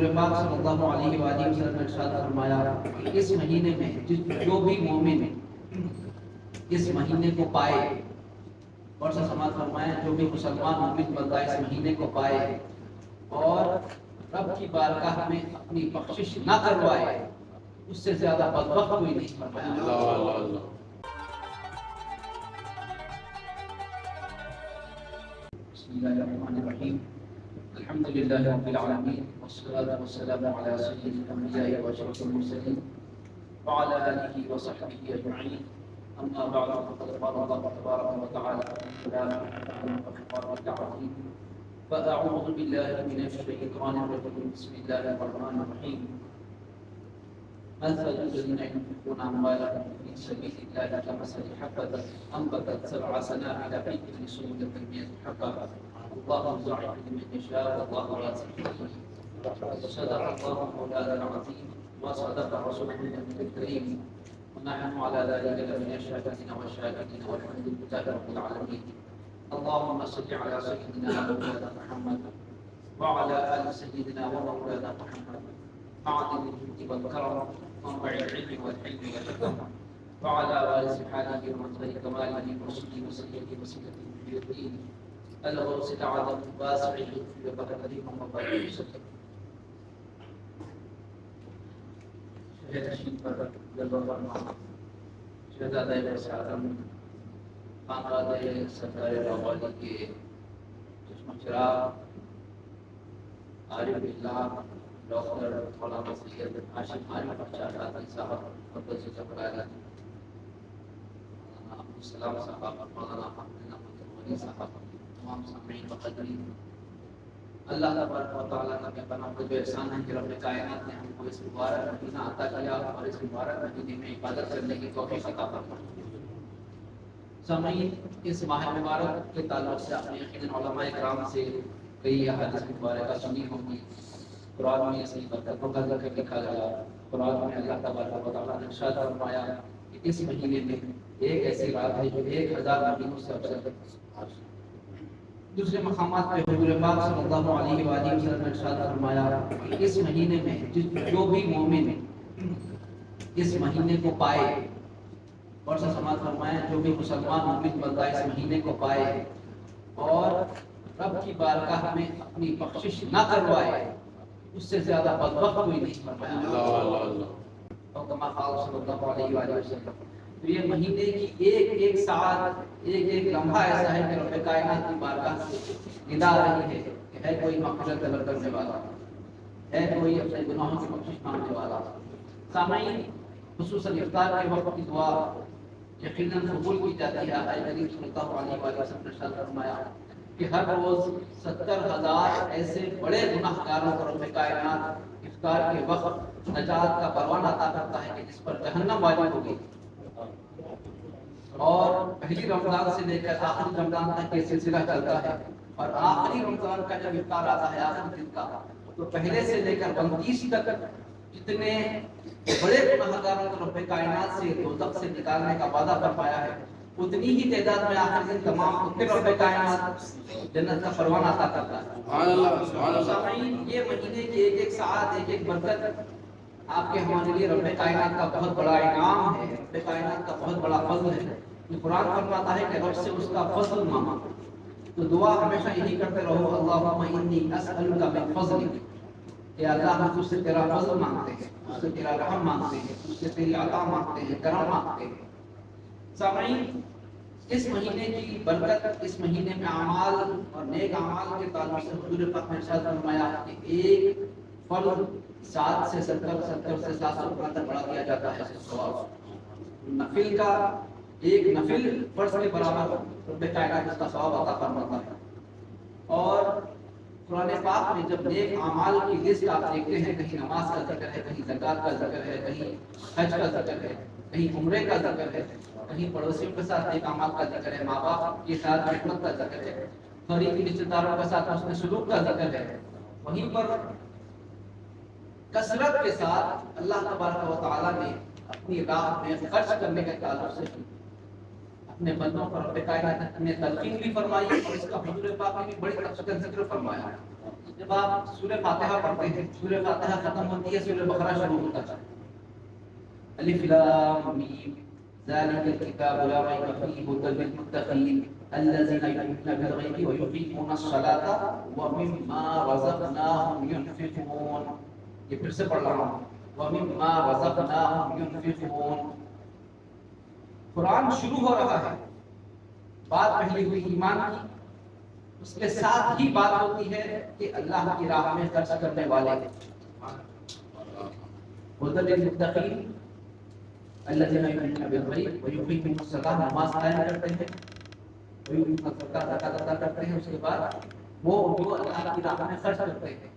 حضور پاک صلی اللہ علیہ وآلہ وسلم نے ارشاد فرمایا کہ اس مہینے میں جو بھی مومن اس مہینے کو پائے، اور سے سماعت فرمائے جو بھی مسلمان مومن بندہ اس مہینے کو پائے اور رب کی بارگاہ میں اپنی بخشش نہ کروائے، اس سے زیادہ بدبخت کوئی نہیں فرمایا۔ اللہ اللہ۔ بسم اللہ الرحمن الرحیم، الحمد للہ رب العالمین، والصلاة والسلام علی سید الانبیاء واشرف المرسلین وعلی آلہ وصحبہ اجمعین، اما بعد فقد قال اللہ تبارک وتعالی فأعوذ بالله من الشيطان الرجيم، بسم الله الرحمن الرحيم، مثل الذين ينفقون أموالهم في سبيل الله كمثل حبة أنبتت 7 سنابل في كل سنبلة 100 حبة والله يضاعف لمن يشاء والله واسع عليم، صدق الله مولانا العظيم وصدق رسوله النبي الكريم، ونحن على ذلك لمن الشاهدين والشاكرين والحمد لله رب العالمين۔ اللهم صل على سيدنا ومولانا محمد وعلى آل سيدنا ومولانا محمد معدن الجود والكرم منبع العلم والحلم والحكم، وعلى وارث حاله ومنظر كماله ورشده وسيده وسيلته في الدين الغوث العظم واسع الجود وبركته وبركته وسلم۔ شہید رشید پر جلوہ فرما شہزادہ اعظم خانوادہ سردار لاہوری کے چشمہ چراغ عارف باللہ ڈاکٹر مولانا سید ہاشم عارف شاہزادی صاحب قدس جبرائیل، مولانا عبدالسلام صاحب، مولانا محمد غنی صاحب، تمام سامعین مقدرین، اللہ تبارک و تعالیٰ کا بے پناہ جو احسان ہے کہ رب کائنات نے ہم کو اس مبارک مہینہ عطا کیا اور اس مبارک مہینے میں عبادت کرنے کی توفیق عطا فرمائی۔ سامعین، اس ماہ مبارک کے تعلق سے آپ نے یقیناً علماء کرام سے کئی احادیث مبارکہ سنی ہوں گی۔ قرآن میں اسی برکتوں کا ذکر لکھا گیا، قرآن میں اللہ تبارک و تعالیٰ نے ارشاد فرمایا کہ اس مہینے میں ایک ایسی رات ہے جو 1000 مہینوں سے افضل ہے۔ دوسرے مقامات پہ حضور پاک صلی اللہ علیہ وآلہ وسلم نے ارشاد فرمایا کہ اس مہینے میں جو بھی مومن اس مہینے کو پائے، اور سے سماعت فرمائے جو بھی مسلمان مومن بندہ اس مہینے کو پائے اور رب کی بارگاہ میں اپنی بخشش نہ کروائے، اس سے زیادہ بدبخت کوئی نہیں فرمایا۔ اللہ اللہ۔ اور کما قال صلی اللہ علیہ وآلہ وسلم، تو یہ مہینے کی ایک ساعت ایک لمحہ ایسا ہے کہ رب کائنات کی بارگاہ سے ندا رہی ہے کہ ہے کوئی مغفرت طلب کرنے والا، ہے کوئی اپنے گناہوں کی بخشش مانگنے والا۔ سامعین، خصوصاً افطار کے وقت کی دعا یقیناً قبول کی جاتی ہے۔ آقا کریم صلی اللہ علیہ وآلہ وسلم نے ارشاد فرمایا کہ ہر روز 70,000 ایسے بڑے گناہ گاروں کو رب کائنات افطار کے وقت نجات کا پروانہ عطا کرتا ہے کہ جس پر جہنم واجب ہوگی، اور پہلی رمضان سے لے کر آخری رمضان تک یہ سلسلہ چلتا ہے، اور آخری رمضان کا جب افطار آتا ہے آخری دن کا، تو پہلے سے لے کر 29 تک جتنے بڑے گناہ گاروں کو رب کائنات سے دوزخ سے نکالنے کا وعدہ فرمایا ہے، اتنی ہی تعداد میں آخر دن تمام اتنے رب کائنات جنت کا پروانہ عطا کرتا ہے۔ سبحان اللہ، سبحان اللہ۔ سامعین، یہ مہینے کی ایک ساعت ایک برکت آپ کے ہمارے لیے رب کائنات کا بہت بڑا انعام ہے، رب کائنات کا بہت بڑا فضل ہے۔ قرآن فرماتا ہے کہ رب سے اس کا فضل مانگو، تو دعا ہمیشہ یہی کرتے رہو، اللہم انی اسألک من فضلک، کہ اللہ ہم تجھ سے تیرا فضل مانگتے ہیں، تجھ سے تیرا رحم مانگتے ہیں، تجھ سے تیری عطا مانگتے ہیں، کرم مانگتے ہیں۔ سامعین، اس مہینے کی برکت، اس مہینے میں اعمال اور نیک اعمال کے تعلق سے حضور پاک نے ارشاد فرمایا کہ ایک فرض 7 سے 70 سے 700 تک بڑھا دیا جاتا ہے ثواب۔ نفل کا ایک نفل فرض کے برابر رب کائنات اس کا ثواب عطا فرماتا ہے۔ اور قرآن پاک میں جب نیک اعمال کی لسٹ آپ دیکھتے ہیں، کہیں نماز کا ذکر ہے، کہیں زکوٰۃ کا ذکر ہے، کہیں حج کا ذکر ہے، کہیں عمرے کا ذکر ہے، کہیں پڑوسیوں کے ساتھ نیک اعمال کا ذکر ہے، ماں باپ کے ساتھ خدمت کا ذکر ہے، قریبی رشتہ داروں کے ساتھ حسن سلوک کا ذکر ہے، وہیں پر کثرت کے ساتھ اللہ تبارک و تعالیٰ نے اپنی راہ میں خرچ کرنے کے تعلق سے اپنے بندوں پر رب کائنات نے تلقین بھی فرمائی، اور اس کا حضور پاک نے بھی بڑی تفصیل ذکر فرمایا ہے۔ جب آپ سورہ فاتحہ پڑھتے ہیں، سورہ فاتحہ ختم ہوتی ہے، سورہ بقرہ شروع ہوتا ہے. الف لام میم ذالک الکتاب لا ریب فیہ ھدی للمتقین الذین یؤمنون بالغیب ویقیمون الصلاۃ ومما رزقناہم ینفقون. یہ پھر سے پڑھ رہا ہوں، ومما رزقناہم ینفقون. قرآن شروع ہو رہا ہے، بات پہلی ہوئی ایمان کی، اس کے ساتھ ہی بات ہوتی ہے کہ اللہ کی راہ میں خرچ کرنے والے ھدی للمتقین الذین یؤمنون بالغیب ویقیمون الصلاۃ، نماز قائم کرتے ہیں، ویقیمون الصلاۃ، زکات ادا کرتے ہیں، اس کے بعد وہ اللہ کی راہ میں خرچ کرتے ہیں.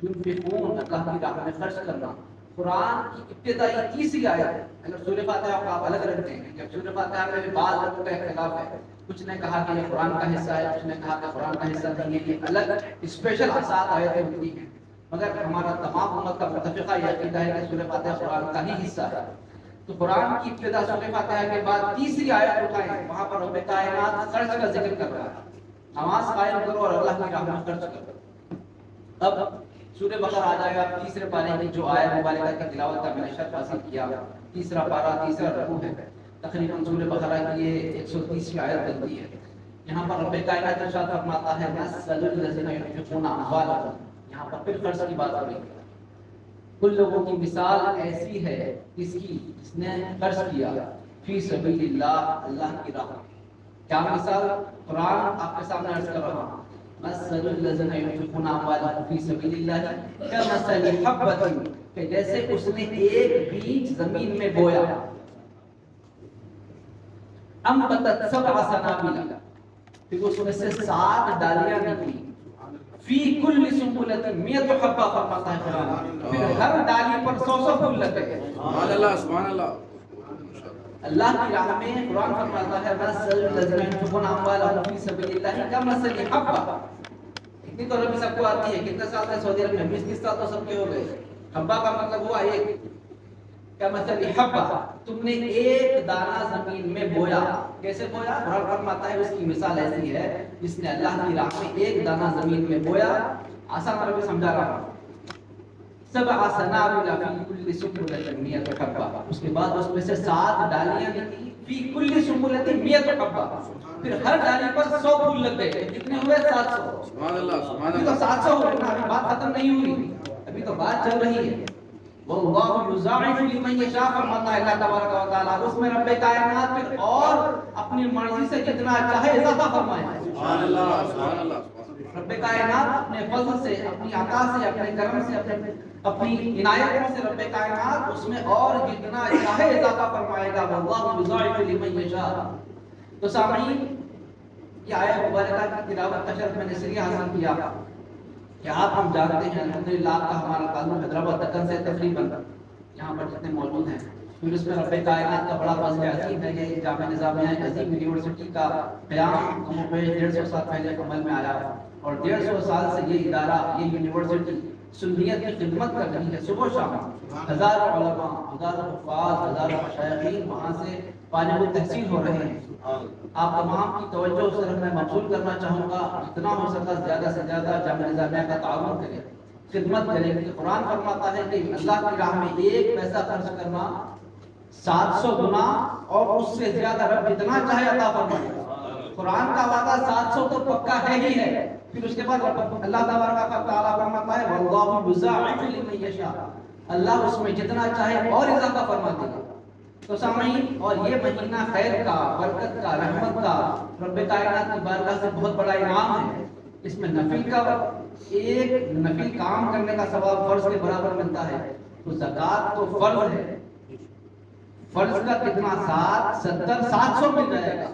ینفقون، اللہ کی راہ میں خرچ کرنا. قرآن کی ابتدائی تیسری آیت. اگر سورہ فاتحہ کو آپ الگ رکھتے ہیں، جب سورہ فاتحہ میں بعض لوگوں کا اختلاف ہے، کچھ نے کہا کہ یہ قرآن کا حصہ ہے، کچھ نے کہا کہ قرآن کا حصہ نہیں ہے، یہ الگ اسپیشل 7 آیتیں ہوتی ہیں. مگر ہمارا تمام امت کا متفقہ یہ عقیدہ ہے کہ سورہ فاتحہ قرآن کا ہی حصہ ہے. تو قرآن کی ابتدا سورہ فاتحہ کے بعد تیسری آیت اٹھائیں، وہاں پر رب کائنات خرچ کا ذکر کر رہا ہے. نماز قائم کرو اور اللہ کی راہ میں خرچ کرو. اب سورہ بقرہ آ جائے گا. تیسرے پارے کی جو آیت مبارکہ کی تلاوت کا میں نے شرف حاصل کیا، تیسرا پارہ تیسرا رکوع ہے. تقریباً سورہ بقرہ کی یہ 130ویں آیت بنتی ہے. یہاں پر رب کائنات ارشاد فرماتا ہے مثل الذین ينفقون اموالهم، یہاں پر پھر خرچ کی بات ہو رہی ہے. کل لوگوں کی مثال ایسی ہے اس کی جس نے خرچ کیا فی سبیل اللہ، اللہ کی راہ. کیا مثال؟ قرآن آپ کے سامنے عرض کر رہا ہوں. مثل الذین ينفقون اموالهم فی سبیل اللہ کمثل حبۃ، کہ جیسے اس نے ایک بیج زمین میں بویا، انبتت 7 سنابل، پھر اس میں سے 7 ڈالیاں نکلی. فی کل سنبلۃ 100 حبہ، فرماتا ہے قرآن، پھر ہر ڈالی پر 100 پھول لگے. سبحان اللہ، سبحان اللہ. اللہ کی راہ میں قرآن فرماتا ہے مثل الذین ينفقون اموالهم فی سبیل اللہ کمثل حبہ. اتنی تو ربی سب کو آتی ہے. کتنے سال سے سعودی عرب میں 20 سال تو سب کے ہو گئے. حبہ کا مطلب ہوا ایک. کمثل حبہ، تم نے ایک دانہ زمین میں بویا. کیسے بویا؟ قرآن فرماتا ہے اس کی مثال ایسی ہے جس نے اللہ کی راہ میں ایک دانہ زمین میں بویا. آسان عربی سمجھا رہا ہوں. 7 سنابل فی کل سنبلۃ 100 حبہ، اس کے بعد اس میں سے 7 ڈالیاں نکلی. فی کل سنبلۃ 100 حبہ، پھر ہر ڈالی پر 100 پھول لگ گئے. کتنے ہوئے؟ 700. سبحان اللہ، سبحان ابھی تو اللہ. 700 ہوئے نا، ابھی بات ختم نہیں ہوئی، ابھی تو بات چل رہی ہے. واللہ یضاعف لمن یشاء، فرماتا ہے اللہ تبارک و تعالی، اس میں رب کائنات پھر اور اپنی مرضی سے جتنا چاہے اضافہ فرمائے. سبحان اللہ، سبحان اللہ. رب کائنات اپنے فضل سے، اپنی عطا سے، اپنے کرم سے، اپنی عنایت سے رب کائنات اس میں اور جتنا چاہے اضافہ فرمائے گا. واللہ یضاعف لمن یشاء. تو سامعین، یہ آیت مبارکہ کی تلاوت کا شرف میں نے اس لیے حاصل کیا کہ آپ ہم جانتے ہیں الحمدللہ آپ کا ہمارا تعلق حیدرآباد دکن سے تقریباً یہاں پر جتنے موجود ہیں، پھر اس میں رب کائنات کا بڑا فضل عظیم ہے. یہ جامعہ نظامیہ عظیم یونیورسٹی کا قیام 150 سال پہلے عمل میں آیا، اور 150 سال سے یہ ادارہ، یہ یونیورسٹی سنیت کی خدمت کر رہی ہے. صبح و شام ہزاروں علماء، ہزاروں حفاظ، ہزاروں مشائخین وہاں سے فارغ التحصیل ہو رہے ہیں. آپ تمام کی توجہ اس طرف میں مبذول کرنا چاہوں گا، جتنا ہو سکا زیادہ سے زیادہ جامعہ نظامیہ کا تعاون کریں، خدمت کریں. کیونکہ قرآن فرماتا ہے کہ اللہ کی راہ میں ایک پیسہ خرچ کرنا 700 گنا اور اس سے زیادہ رب جتنا چاہے عطا فرمائے. قرآن کا وعدہ 700 تو پکا ہے ہی ہے. پھر اس کے بعد اللہ تبارک و تعالیٰ فرماتا ہے واللہ یضاعف لمن یشاء، اللہ اس میں جتنا چاہے اور اضافہ فرما دے گا. تو سامعین، اور یہ مہینہ خیر کا، برکت کا، رحمت کا، رب کائنات کی بارگاہ سے بہت بڑا انعام ہے. اس میں نفل کا ایک نفل کام کرنے کا ثواب فرض کے برابر ملتا ہے. تو زکوٰۃ تو فرض ہے، فرض کا کتنا؟ 70 700 مل جائے گا.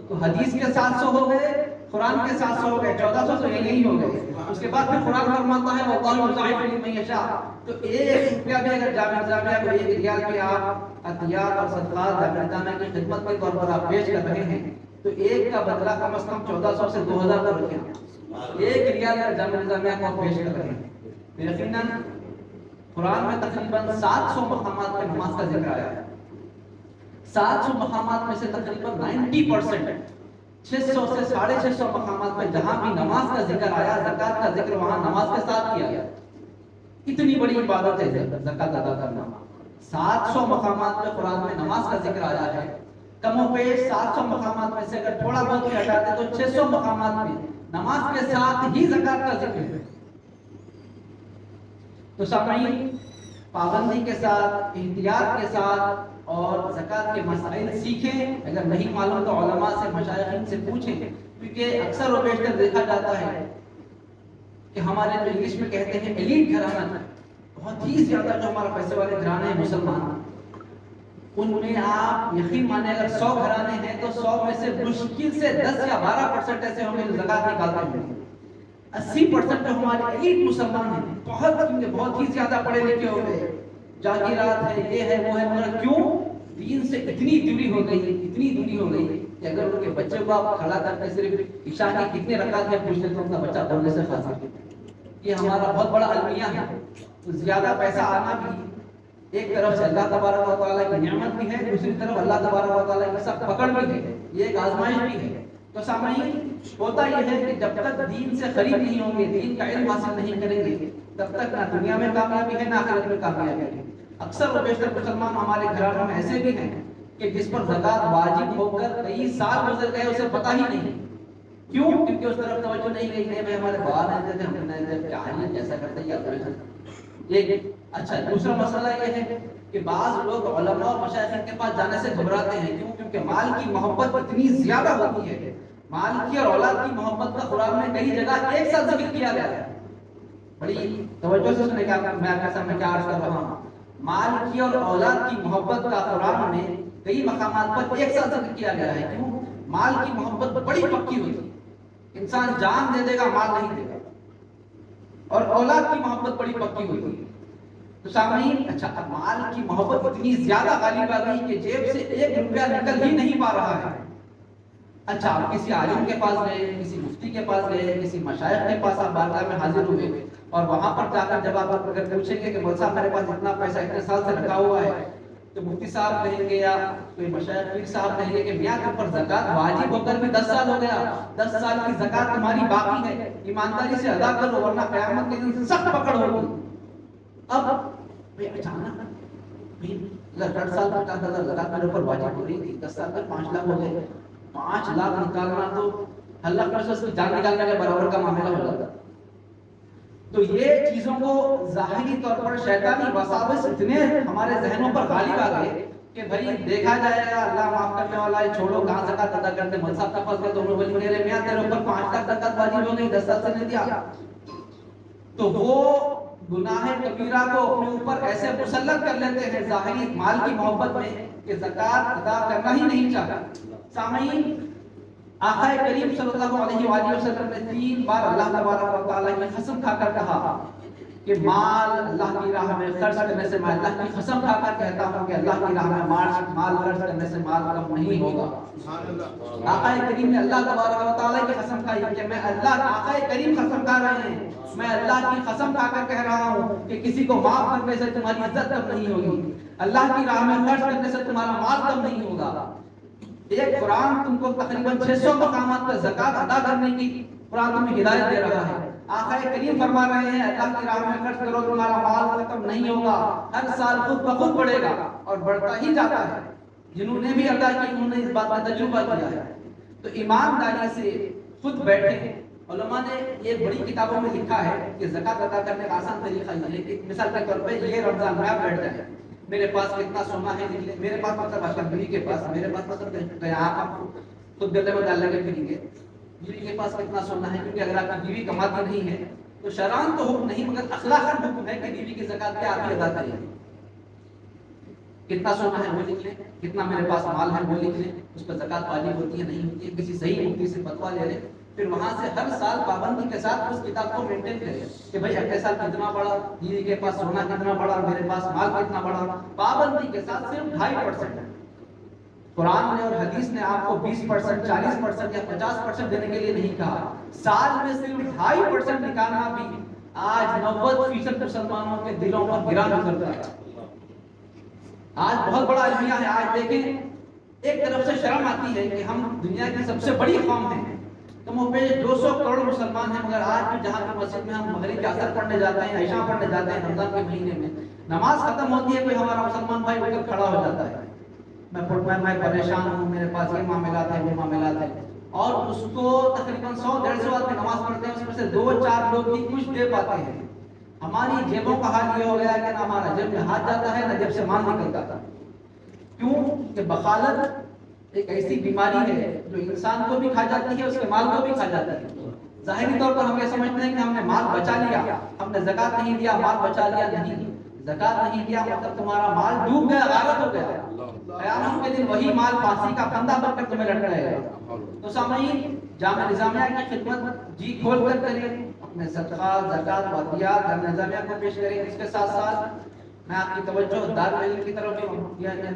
تو حدیث کے 700 ہو گئے، قرآن کے 700 ہو گئے، 1400 تو یہی ہو گئے. اس کے بعد پھر قرآن فرماتا ہے واللہ یضاعف لمن یشاء. تو 1 روپیہ بھی اگر جامعہ نظامیہ کو 1 ریال کے آپ عطیات اور صدقات جامعہ نظامیہ کی خدمت کے طور پر آپ پیش کر رہے ہیں، تو ایک کا بدلہ کم از کم 1400 سے 2000 کا رکھیں. 1 ریال کا جامعہ نظامیہ کو آپ پیش کر رہے ہیں. یقیناً قرآن میں تقریباً 700 مقامات پہ نماز کا ذکر آیا ہے. 700 مقامات میں سے تقریباً 90% 600 سے 650 مقامات پہ جہاں بھی نماز کا ذکر آیا، زکات کا ذکر وہاں نماز کے ساتھ کیا گیا. اتنی بڑی عبادت ہے زکات ادا کرنا. 700 مقامات پہ قرآن میں نماز کا ذکر آیا ہے. کم و بیش 700 مقامات میں سے اگر تھوڑا بہت بھی ہٹا دیں تو 600 مقامات میں نماز کے ساتھ ہی زکات کا ذکر ہے. تو سامعین، پابندی کے ساتھ، احتیاط کے ساتھ اور زکات کے مسائل سیکھیں. اگر نہیں معلوم تو علماء سے، مشائخین سے پوچھیں، کیونکہ اکثر و بیشتر دیکھا جاتا ہے کہ ہمارے جو انگلش میں کہتے ہیں ایلیٹ گھرانہ، بہت ہی زیادہ جو ہمارا پیسے والے گھرانے ہیں مسلمان، ان میں آپ یقین مانے اگر 100 گھرانے ہیں تو 100 میں سے مشکل سے 10 یا 12% ایسے ہوں گے جو زکات نکالتے ہیں. 80% جو ہمارے ایلیٹ مسلمان ہیں بہت ہی زیادہ پڑھے لکھے ہو گئے، جاگیرات ہے، یہ ہے وہ ہے، مگر کیوں دین سے اتنی دوری ہو گئی کہ اگر ان کے بچے کو آپ کھڑا کر کے صرف عشاء کی کتنے رکعت ہیں پوچھتے تو ان کا بچہ بولنے سے خاص ہے. یہ ہمارا بہت بڑا المیہ ہے. تو زیادہ پیسہ آنا بھی ایک طرف سے اللہ تبارک و تعالیٰ کی نعمت بھی ہے، دوسری طرف اللہ تبارک و تعالیٰ کی سخت پکڑ بھی ہے، یہ ایک آزمائش بھی ہے. تو سامعین، ہوتا یہ ہے کہ جب تک دین سے قریب نہیں ہوں گے، دین کا علم حاصل نہیں کریں گے، تب تک نہ دنیا میں کامیابی ہے نہ آخرت میں کامیابی ہے. اکثر و بیشتر مسلمان ہمارے گھرانوں میں ایسے بھی ہیں کہ جس پر زکات واجب ہو کر کئی سال گزر گئے اسے پتہ ہی نہیں. کیوں؟ کیونکہ اس طرف توجہ نہیں گئی. نہیں بھائی ہمارے باہر رہتے تھے، ہم نے کیا ہے کیسا کرتے یا یہ. اچھا، دوسرا مسئلہ یہ ہے کہ بعض لوگ علماء اور مشائخین کے پاس جانے سے گھبراتے ہیں. کیوں؟ کیونکہ مال کی محبت اتنی زیادہ ہوتی ہے. مال کی اور اولاد کی محبت کا قرآن میں کئی جگہ ایک ساتھ ذکر کیا گیا ہے. بڑی توجہ سے سنیں کہ میں آپ کے سامنے کیا عرض کر رہا ہوں. مال کی اور اولاد کی محبت کا قرآن میں کئی مقامات پر ایک ساتھ ذکر کیا گیا ہے. کیوں؟ مال کی محبت بڑی پکی ہوتی ہے. انسان جان دے دے گا، مال نہیں دے گا. اور اولاد کی محبت بڑی پکی ہوتی ہے. تو سامعین، اچھا، اب مال کی محبت اتنی زیادہ غالب آ گئی کہ جیب سے 1 روپیہ نکل ہی نہیں پا رہا ہے. اچھا، آپ کسی عالم کے پاس گئے، کسی مفتی کے پاس گئے، کسی مشائخ کے پاس آپ بارگاہ میں حاضر ہوئے اور وہاں پر جا کر جب آپ اگر پوچھیں گے کہ مولوی صاحب میرے پاس اتنا پیسہ اتنے سال سے رکھا ہوا ہے، تو مفتی صاحب کہیں گے یا کوئی مشائخ پیر صاحب کہیں گے کہ میاں کے اوپر زکات واجب ہو کر بھی 10 سال ہو گیا، 10 سال کی زکات تمہاری باقی ہے، ایمانداری سے ادا کرو ورنہ قیامت کے دن سخت پکڑ ہوگی. اب اچانک اگر 10 سال 50,000 زکات میرے اوپر واجب ہو رہی تھی، 10 سال تک 5 لاکھ ہو گئے. 5 لاکھ نکالنا تو اللہ کا اس کی جان نکالنے کے برابر کا معاملہ ہو جاتا. تو یہ چیزوں کو ظاہری طور پر شیطانی وساوس اتنے ہمارے ذہنوں پر غالب آ گئے کہ بھائی دیکھا جائے گا، اللہ معاف کرنے والا ہے، چھوڑو کہاں زکات ادا کرتے. مولوی صاحب کا پاس گئے تو انہوں نے بولی میرے میاں تیرے اوپر 5 لاکھ زکات واجب ہو گئی، 10 سال سے نہیں دیا. تو وہ گناہ کبیرہ کو اپنے اوپر ایسے مسلط کر لیتے ہیں ظاہری مال کی محبت میں کہ زکات ادا کرنا ہی نہیں چاہتا. سامعین، آقا کریم صلی اللہ علیہ وآلہ وسلم نے 3 بار اللہ تبارک و تعالیٰ کی قسم کھا کر کہا کہ مال اللہ کی راہ میں خرچ کرنے سے، میں اللہ کی قسم کھا کر کہتا ہوں کہ اللہ کی راہ میں مال خرچ کرنے سے مال کم نہیں ہوگا. آقا کریم نے اللہ تبارک و تعالیٰ کی قسم کھائی کہ میں اللہ، آقا کریم قسم کھا رہے ہیں، میں اللہ کی قسم کھا کر کہہ رہا ہوں کہ کسی کو معاف کرنے سے تمہاری عزت کم نہیں ہوگی، اللہ کی راہ میں خرچ کرنے سے تمہارا مال کم نہیں ہوگا. ایک قرآن تم کو تقریباً 600 مقامات پر زکات ادا کرنے کی قرآن تمہیں ہدایت دے رہا ہے. آقا کریم فرما رہے ہیں اللہ کی راہ میں خرچ کرو، تمہارا مال ختم نہیں ہوگا، ہر سال خود بخود بڑھے گا اور بڑھتا ہی جاتا ہے. جنہوں نے بھی ادا کی انہوں نے اس بات کا تجربہ کیا ہے. تو ایمانداری سے خود بیٹھے. علماء نے یہ بڑی کتابوں میں لکھا ہے کہ زکات ادا کرنے کا آسان طریقہ یہ ہے کہ مثال کے طور پہ یہ رمضان میں آپ بیٹھ جائیں، میرے پاس کتنا سونا ہے نکلے، میرے پاس مطلب اشرف بیوی کے پاس، میرے پاس مطلب آپ خود گلے میں ڈال کے پھریں گے، بیوی کے پاس کتنا سونا ہے، کیونکہ اگر آپ کی بیوی کماتی نہیں ہے تو شرعاً تو حکم نہیں مگر اخلاقاً حکم ہے کہ بیوی کی زکات کیا آپ ہی ادا کریں. کتنا سونا ہے وہ لکھ لیں، کتنا میرے پاس مال ہے وہ لکھ لیں، اس پر زکات واجب ہوتی ہے نہیں ہوتی ہے، کسی صحیح مفتی سے فتویٰ لے لیں، پھر وہاں سے ہر سال پابندی کے ساتھ اس کتاب کو مینٹین کریں کہ بھائی اگلے سال کتنا بڑا، بیوی کے پاس سونا کتنا بڑا، میرے پاس مال کتنا بڑا. پابندی کے ساتھ صرف 2.5%. قرآن نے اور حدیث نے آپ کو 20%، 40% یا 50% دینے کے لیے نہیں کہا. سال میں صرف 2.5% نکالنا بھی آج 90% مسلمانوں کے دلوں پر گرا گزرتا ہے. آج بہت بڑا المیہ ہے. آج دیکھیں ایک طرف سے شرم آتی ہے کہ ہم دنیا کی سب سے بڑی قوم ہیں، کم و بیش 200 کروڑ مسلمان ہیں، مگر آج بھی جہاں کی مسجد میں ہم مغرب کے اثر پڑھنے جاتے ہیں، عشاء پڑھنے جاتے ہیں رمضان کے مہینے میں، نماز ختم ہوتی ہے کوئی ہمارا مسلمان بھائی اٹھ کر کھڑا ہو جاتا ہے، میں پریشان ہوں، میرے پاس یہ معاملات ہیں وہ معاملات ہیں، اور اس کو تقریباً 100-150 آدمی نماز پڑھتے ہیں، اس میں سے 2-4 لوگ ہی کچھ دے پاتے ہیں۔ ہماری جیبوں کا حال یہ ہو گیا کہ نہ ہمارا جیب میں ہاتھ جاتا ہے نہ جیب سے مال نکلتا تھا۔ کیوں کہ بخالت ایک ایسی بیماری ہے جو انسان کو بھی کھا جاتی ہے، اس کے مال کو بھی کھا جاتی ہے۔ ظاہری طور پر ہم یہ سمجھتے ہیں کہ ہم نے مال بچا لیا، ہم نے زکوٰۃ نہیں دیا مال بچا لیا، نہیں، زکوٰۃ نہیں دیا مطلب تمہارا مال ڈوب گیا، غارت ہو گیا، قیامت کے دن وہی مال پھانسی کا پھندا بن کر تمہیں لٹکائے گا۔ تو سامعین، جامعہ نظامیہ کی خدمت جی کھول کر کریں، اپنے صدقات زکوٰۃ و عطیات جامعہ نظامیہ کو پیش کریں۔ اس کے ساتھ ساتھ میں آپ کی توجہ دارالعلم کی طرف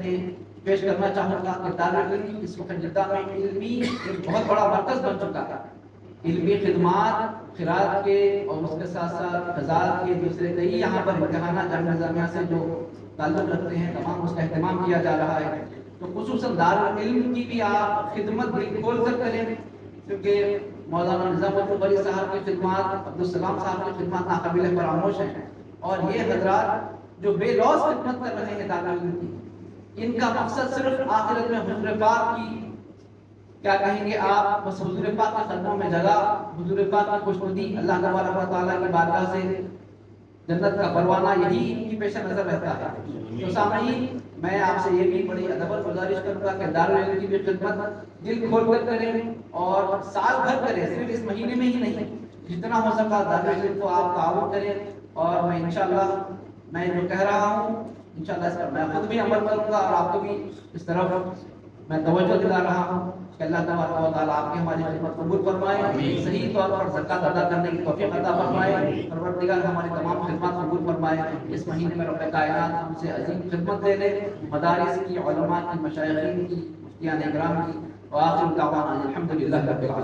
بھی پیش کرنا چاہوں گا کہ دارالعلم اس وقت جدہ میں علمی ایک بہت بڑا مرکز بن چکا ہے۔ علمی خدمات قراءت کے اور اس کے ساتھ ساتھ قضاءت کے دوسرے کئی یہاں پر امتحانات جامعہ نظامیہ سے جو تعلق رکھتے ہیں تمام اس کا اہتمام کیا جا رہا ہے، تو خصوصاً دارالعلم کی بھی آپ خدمت دل کھول کر کریں، کیونکہ مولانا نظام البری صاحب کی خدمات، عبدالسلام صاحب کی خدمات ناقابل فراموش ہیں، اور یہ حضرات جو بے لوث خدمت کر رہے ہیں دارالعلم کی، ان کا مقصد صرف آخرت میں حضور پاک کی کیا کہیں گے آپ، بس حضور پاک کے قدموں میں جگہ، حضور پاک کی خوشنودی، اللہ تبارک و تعالیٰ کی بارگاہ سے جنت کا پروانہ، یہی ان کی پیش نظر رہتا ہے۔ تو سامعین، میں آپ سے یہ بھی بڑی ادب گزارش کروں گا کہ دارالعلم کی بھی خدمت دل کھول کر کریں اور سال بھر کریں، صرف اس مہینے میں ہی نہیں، جتنا ہو سکا دارالعلم کو آپ تعاون کریں، اور میں انشاءاللہ میں جو کہہ رہا ہوں انشاءاللہ اس پر میں خود بھی عمل کروں گا، اور آپ کو بھی اس طرف میں توجہ دلا رہا ہوں کہ اللہ تبارک و تعالیٰ آپ کی ہماری خدمت قبول فرمائے، صحیح طور پر زکوٰۃ ادا کرنے کی توفیق عطا فرمائے، پروردگار ہماری تمام خدمات قبول فرمائے۔ اس مہینے میں رب کائنات ہم سے عظیم خدمت دے لے، مدارس کی، علماء کی، مشائخین کی، مفتیان اکرام کی، وآخر دعوانا الحمدللہ رب العالمین۔